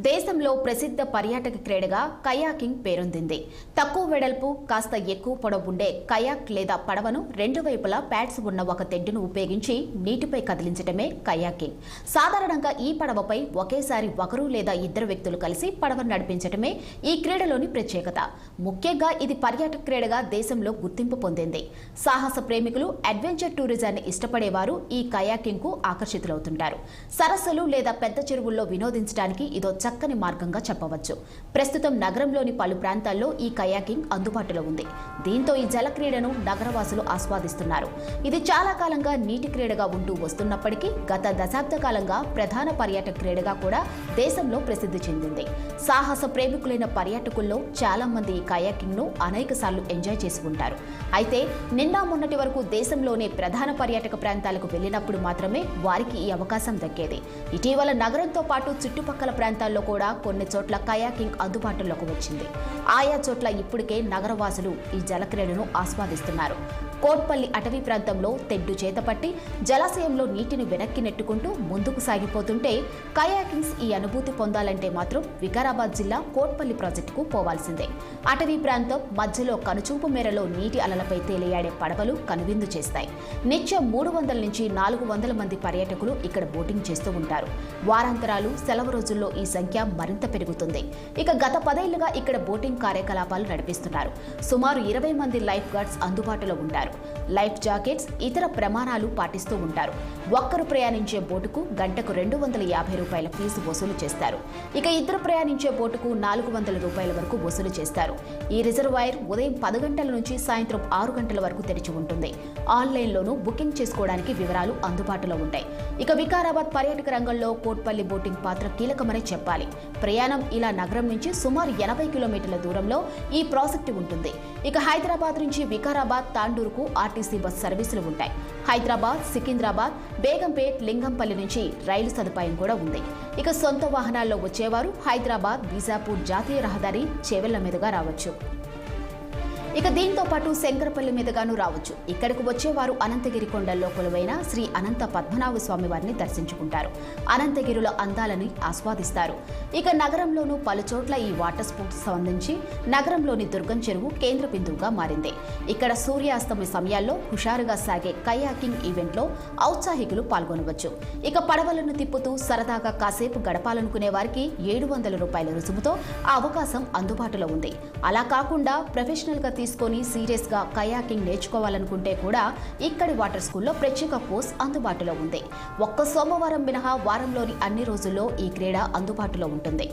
దేశంలో ప్రసిద్ధ పర్యాటక క్రీడగా కయాకింగ్ పేరొందింది. తక్కువ వెడల్పు, కాస్త ఎక్కువ పొడవు ఉండే కయాక్ లేదా పడవను రెండు వైపులా ప్యాడ్స్ ఉన్న ఒక తెడ్డును ఉపయోగించి నీటిపై కదిలించడమే కయాకింగ్. సాధారణంగా ఈ పడవపై ఒకేసారి ఒకరు లేదా ఇద్దరు వ్యక్తులు కలిసి పడవను నడిపించడమే ఈ క్రీడలోని ప్రత్యేకత. ముఖ్యంగా ఇది పర్యాటక క్రీడగా దేశంలో గుర్తింపు పొందింది. సాహస ప్రేమికులు, అడ్వెంచర్ టూరిజాన్ని ఇష్టపడేవారు ఈ కయాకింగ్ కు ఆకర్షితులవుతుంటారు. సరస్సులు లేదా పెద్ద చెరువుల్లో వినోదించడానికి ఇదో చక్కని మార్గంగా చెప్పవచ్చు. ప్రస్తుతం నగరంలోని పలు ప్రాంతాల్లో ఈ కయాకింగ్ అందుబాటులో ఉంది. దీంతో ఈ జల క్రీడను నగరవాసులు ఆస్వాదిస్తున్నారు. ఇది చాలా కాలంగా నీటి క్రీడగా ఉంటూ వస్తున్నప్పటికీ గత దశాబ్ద కాలంగా ప్రధాన పర్యాటక క్రీడగా కూడా దేశంలో ప్రసిద్ధి చెందింది. సాహస ప్రేమికులైన పర్యాటకుల్లో చాలా మంది ఈ కయాకింగ్ ను అనేక సార్లు ఎంజాయ్ చేసి ఉంటారు. అయితే నిన్న మొన్నటి వరకు దేశంలోనే ప్రధాన పర్యాటక ప్రాంతాలకు వెళ్లినప్పుడు మాత్రమే వారికి ఈ అవకాశం దక్కేది. ఇటీవల నగరంతో పాటు చుట్టుపక్కల ప్రాంతాల్లో కూడా కొన్ని చోట్ల కయాకింగ్ అందుబాటులోకి వచ్చింది. ఆయా చోట్ల ఇప్పటికే నగరవాసులు ఈ జలక్రీడను ఆస్వాదిస్తున్నారు. కోట్పల్లి అటవీ ప్రాంతంలో తెడ్డు చేతపట్టి జలాశయంలో నీటిని వెనక్కి నెట్టుకుంటూ ముందుకు సాగిపోతుంటే కయాకింగ్స్ ఈ అనుభూతి పొందాలంటే మాత్రం వికారాబాద్ జిల్లా కోట్పల్లి ప్రాజెక్టుకు పోవాల్సిందే. అటవీ ప్రాంతం మధ్యలో కనుచూపు మేరలో నీటి అలలపై తేలియాడే పడవలు కనువిందు చేస్తాయి. నిత్యం 300 నుంచి 400 మంది పర్యాటకులు ఇక్కడ బోటింగ్ చేస్తూ ఉంటారు. వారాంతరాలు, సెలవు రోజుల్లో ఈ సంఖ్య మరింత పెరుగుతుంది. ఇక గత 10 ఏళ్లుగా ఇక్కడ బోటింగ్ కార్యకలాపాలు నడిపిస్తున్నారు. సుమారు 20 మంది లైఫ్ గార్డ్స్ అందుబాటులో ఉంటారు. లైఫ్ జాకెట్స్, ఇతర ప్రమాణాలు పాటిస్తూ ఉంటారు. ఒక్కరు ప్రయాణించే బోటుకు గంటకు 250 రూపాయల ఫీజు వసూలు చేస్తారు. ఇక ఇద్దరు ప్రయాణించే బోటుకు 400 రూపాయల వరకు వసూలు చేస్తారు. ఈ రిజర్వాయర్ ఉదయం 10 గంటల నుంచి సాయంత్రం 6 గంటల వరకు తెరిచి ఉంటుంది. ఆన్లైన్లోనూ బుకింగ్ చేసుకోవడానికి వివరాలు అందుబాటులో ఉంటాయి. ఇక వికారాబాద్ పర్యాటక రంగంలో కోట్పల్లి బోటింగ్ పాత్ర కీలకమనే చెప్పాలి. ప్రయాణం ఇలా నగరం నుంచి సుమారు 80 కిలోమీటర్ల దూరంలో ఈ ప్రాజెక్టు ఉంటుంది. ఇక హైదరాబాద్ నుంచి వికారాబాద్, తాండూరుకు ఆర్టీసీ బస్ సర్వీసులు ఉంటాయి. హైదరాబాద్, సికింద్రాబాద్, బేగంపేట్, లింగంపల్లి నుంచి రైలు సదుపాయం కూడా ఉంది. ఇక సొంత వాహనాల్లో వచ్చేవారు హైదరాబాద్, బీజాపూర్ జాతీయ రహదారి చేవెళ్ల మీదుగా రావచ్చు. ఇక దీంతో పాటు శంకరపల్లి మీదుగాను రావచ్చు. ఇక్కడకు వచ్చేవారు అనంతగిరి కొండల్లో కొలువైన శ్రీ అనంత పద్మనాభ స్వామి వారిని దర్శించుకుంటారు. అనంతగిరుల అందాలని ఆస్వాదిస్తారు. ఇక నగరంలోనూ పలు చోట్ల ఈ వాటర్ స్పోర్ట్స్ సంబంధించి నగరంలోని దుర్గం చెరువు కేంద్ర బిందువుగా మారింది. ఇక్కడ సూర్యాస్తమయ సమయాల్లో హుషారుగా సాగే కయాకింగ్ ఈవెంట్లో ఔత్సాహికులు పాల్గొనవచ్చు. ఇక పడవలను తిప్పుతూ సరదాగా కాసేపు గడపాలనుకునే వారికి 700 రూపాయల రుసుముతో ఆ అవకాశం అందుబాటులో ఉంది. అలా కాకుండా ప్రొఫెషనల్ గా తీసుకొని సీరియస్ గా కయాకింగ్ నేర్చుకోవాలనుకుంటే కూడా ఇక్కడి వాటర్ స్కూల్లో ప్రత్యేక కోర్స్ అందుబాటులో ఉంది. ఒక్క సోమవారం మినహా వారంలోని అన్ని రోజుల్లో ఈ క్రీడ అందుబాటులో ఉంటుంది.